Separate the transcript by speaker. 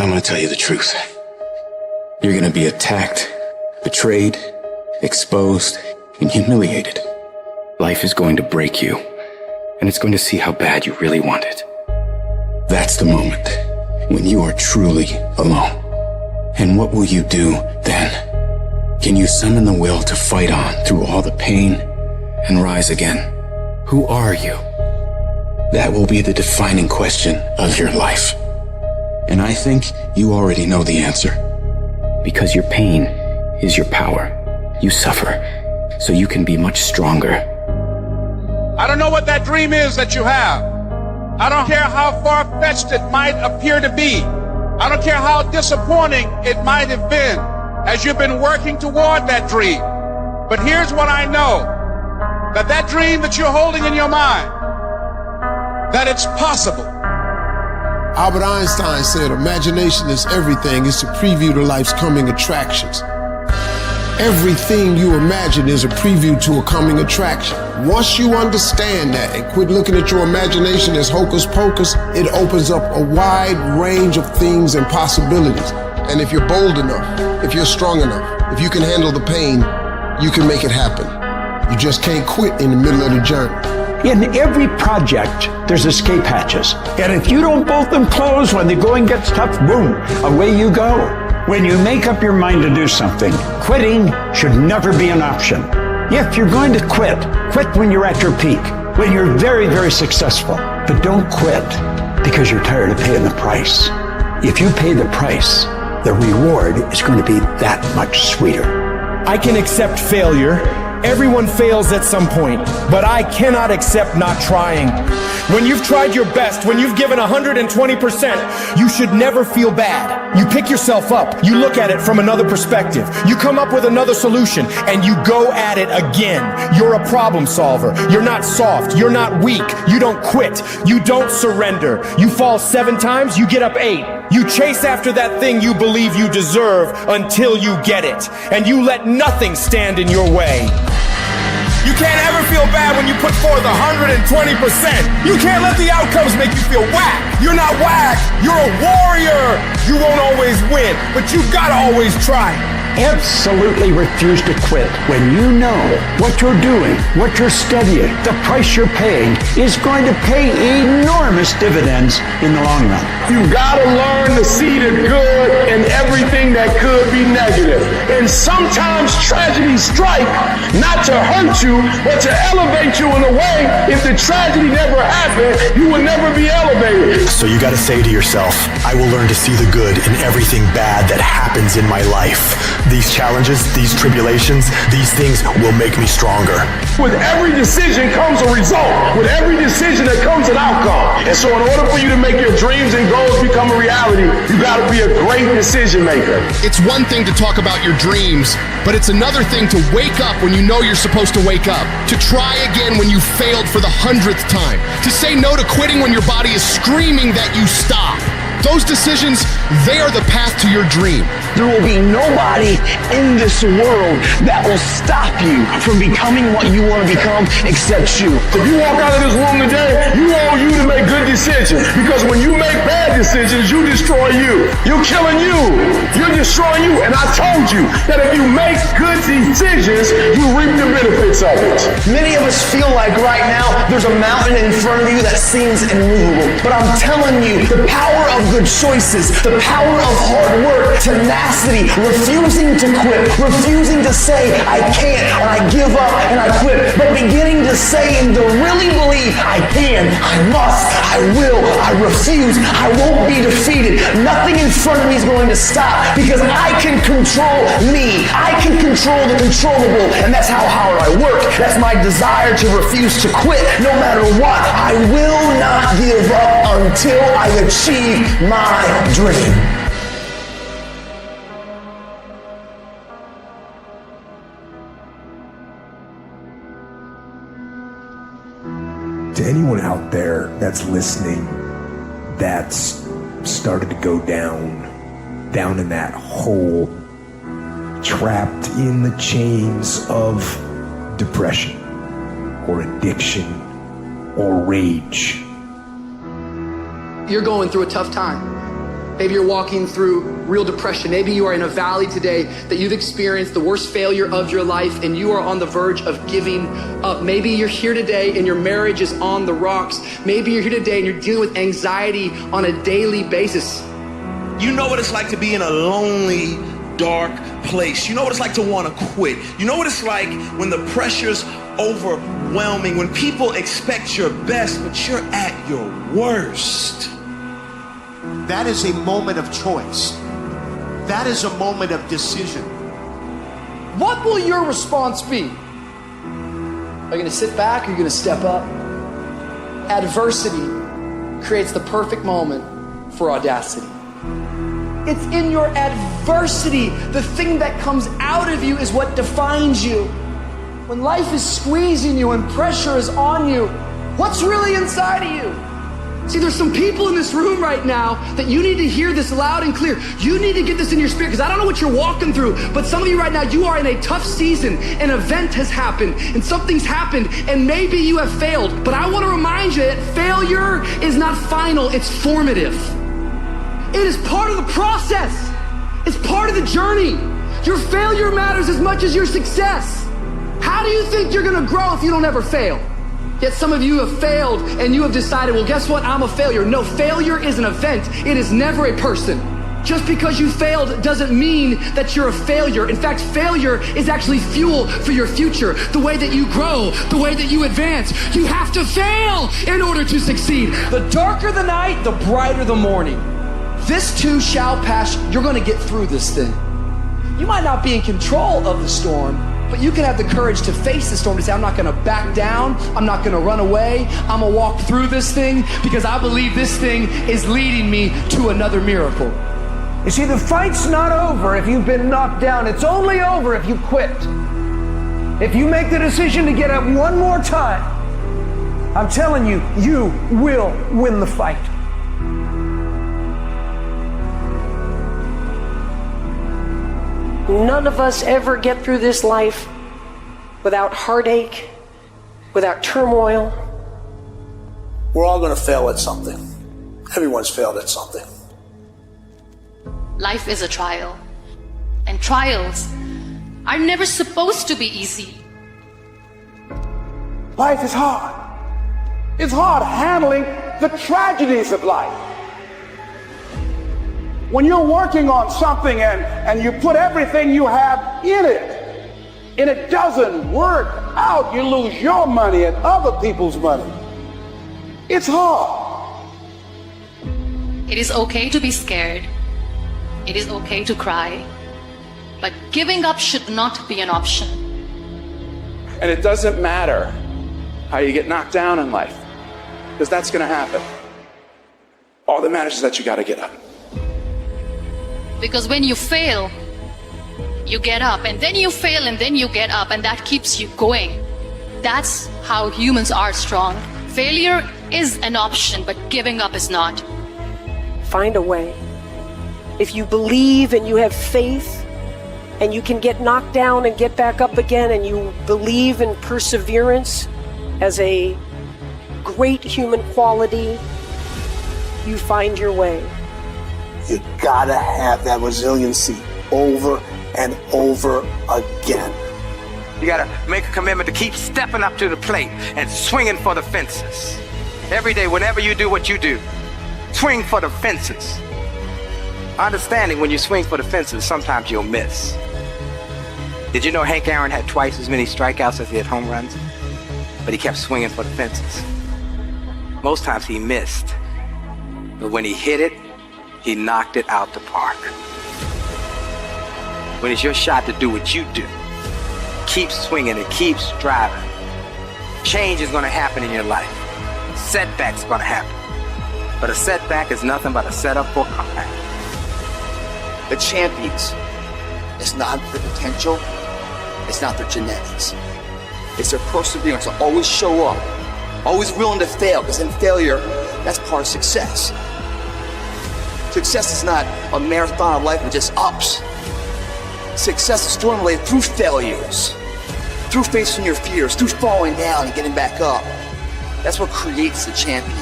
Speaker 1: I'm gonna tell you the truth. You're gonna be attacked, betrayed, exposed, and humiliated. Life is going to break you, and it's going to see how bad you really want it. That's the moment when you are truly alone. And what will you do then? Can you summon the will to fight on through all the pain and rise again? Who are you? That will be the defining question of your life. And I think you already know the answer. Because your pain is your power. You suffer so you can be much stronger.
Speaker 2: I don't know what that dream is that you have. I don't care how far-fetched it might appear to be. I don't care how disappointing it might have been as you've been working toward that dream. But here's what I know, that dream that you're holding in your mind, that it's possible.
Speaker 3: Albert Einstein said, imagination is everything. It's a preview to life's coming attractions. Everything you imagine is a preview to a coming attraction. Once you understand that and quit looking at your imagination as hocus pocus, it opens up a wide range of things and possibilities. And if you're bold enough, if you're strong enough, if you can handle the pain, you can make it happen. You just can't quit in the middle of the journey.
Speaker 4: In every project, there's escape hatches. And if you don't bolt them closed when the going gets tough, boom, away you go. When you make up your mind to do something, quitting should never be an option. If you're going to quit, quit when you're at your peak, when you're very, very successful. But don't quit because you're tired of paying the price. If you pay the price, the reward is going to be that much sweeter.
Speaker 5: I can accept failure. Everyone fails at some point, but I cannot accept not trying. When you've tried your best, when you've given 120%, you should never feel bad. You pick yourself up, you look at it from another perspective, you come up with another solution, and you go at it again. You're a problem solver. You're not soft. You're not weak. You don't quit. You don't surrender. You fall 7 times, you get up 8. You chase after that thing you believe you deserve until you get it, and you let nothing stand in your way. You can't ever feel bad when you put forth 120%. You can't let the outcomes make you feel whack. You're not whack. You're a warrior. You won't always win, but you gotta always try.
Speaker 4: Absolutely refuse to quit when you know what you're doing, what you're studying, the price you're paying is going to pay enormous dividends in the long run.
Speaker 6: You gotta learn to see the good in everything that could be negative. And sometimes tragedies strike not to hurt you, but to elevate you in a way. If the tragedy never happened, you would never be elevated.
Speaker 7: So you gotta say to yourself, I will learn to see the good in everything bad that happens in my life. These challenges, these tribulations, these things will make me stronger.
Speaker 6: With every decision comes a result. With every decision there comes an outcome. And so in order for you to make your dreams and goals become a reality, you gotta be a great decision maker.
Speaker 8: It's one thing to talk about your dreams, but it's another thing to wake up when you know you're supposed to wake up, to try again when you failed for the 100th time, to say no to quitting when your body is screaming that you stop. Those decisions, they are the path to your dream.
Speaker 9: There will be nobody in this world that will stop you from becoming what you want to become except you.
Speaker 6: If you walk out of this room today, you want you to make good decisions, because when you make bad decisions, you destroy you. You're killing you. You're destroying you. And I told you that if you make good decisions, you reap the benefits of it.
Speaker 9: Many of us feel like right now there's a mountain in front of you that seems immovable. But I'm telling you, the power of good choices, the power of hard work, tenacity, refusing to quit, refusing to say I can't and I give up and I quit, but beginning to say and to really believe I can, I must, I will, I refuse, I won't be defeated. Nothing in front of me is going to stop because I can control me. I can control the controllable, and that's how hard I work. That's my desire to refuse to quit no matter what. I will not give up until I achieve my dream.
Speaker 10: To anyone out there that's listening, that's started to go down in that hole, trapped in the chains of depression or addiction or rage.
Speaker 11: You're going through a tough time. Maybe you're walking through real depression. Maybe you are in a valley today that you've experienced the worst failure of your life and you are on the verge of giving up. Maybe you're here today and your marriage is on the rocks. Maybe you're here today and you're dealing with anxiety on a daily basis.
Speaker 12: You know what it's like to be in a lonely, dark place. You know what it's like to want to quit. You know what it's like when the pressure's overwhelming, when people expect your best, but you're at your worst.
Speaker 13: That is a moment of choice. That is a moment of decision.
Speaker 11: What will your response be? Are you going to sit back or are you going to step up? Adversity creates the perfect moment for audacity. It's in your adversity. The thing that comes out of you is what defines you. When life is squeezing you and pressure is on you, what's really inside of you? See, there's some people in this room right now that you need to hear this loud and clear. You need to get this in your spirit, because I don't know what you're walking through, but some of you right now, you are in a tough season. An event has happened and something's happened and maybe you have failed. But I want to remind you that failure is not final, it's formative. It is part of the process. It's part of the journey. Your failure matters as much as your success. How do you think you're gonna grow if you don't ever fail? Yet some of you have failed and you have decided, well, guess what? I'm a failure. No, failure is an event. It is never a person. Just because you failed doesn't mean that you're a failure. In fact, failure is actually fuel for your future. The way that you grow, the way that you advance. You have to fail in order to succeed. The darker the night, the brighter the morning. This too shall pass. You're going to get through this thing. You might not be in control of the storm, but you can have the courage to face the storm, to say, I'm not going to back down. I'm not going to run away. I'm going to walk through this thing because I believe this thing is leading me to another miracle.
Speaker 4: You see, the fight's not over if you've been knocked down. It's only over if you quit. If you make the decision to get up one more time, I'm telling you, you will win the fight.
Speaker 14: None of us ever get through this life without heartache, without turmoil.
Speaker 9: We're all going to fail at something. Everyone's failed at something.
Speaker 15: Life is a trial, and trials are never supposed to be easy.
Speaker 6: Life is hard. It's hard handling the tragedies of life. When you're working on something and you put everything you have in it, and it doesn't work out, you lose your money and other people's money. It's hard.
Speaker 15: It is okay to be scared. It is okay to cry. But giving up should not be an option.
Speaker 2: And it doesn't matter how you get knocked down in life, because that's going to happen. All that matters is that you got to get up.
Speaker 15: Because when you fail, you get up, and then you fail, and then you get up, and that keeps you going. That's how humans are strong. Failure is an option, but giving up is not.
Speaker 14: Find a way. If you believe and you have faith, and you can get knocked down and get back up again, and you believe in perseverance as a great human quality, you find your way.
Speaker 9: You gotta have that resiliency over and over again.
Speaker 16: You gotta make a commitment to keep stepping up to the plate and swinging for the fences. Every day, whenever you do what you do, swing for the fences. Understanding when you swing for the fences, sometimes you'll miss. Did you know Hank Aaron had twice as many strikeouts as he had home runs? But he kept swinging for the fences. Most times he missed. But when he hit it, he knocked it out the park. When it's your shot to do what you do, keep swinging and keep striving. Change is going to happen in your life. Setbacks are going to happen. But a setback is nothing but a setup for a comeback.
Speaker 17: The champions, it's not their potential, it's not their genetics. It's their perseverance to always show up, always willing to fail, because in failure, that's part of success. Success is not a marathon of life with just ups. Success is formulated through failures, through facing your fears, through falling down and getting back up. That's what creates the champion.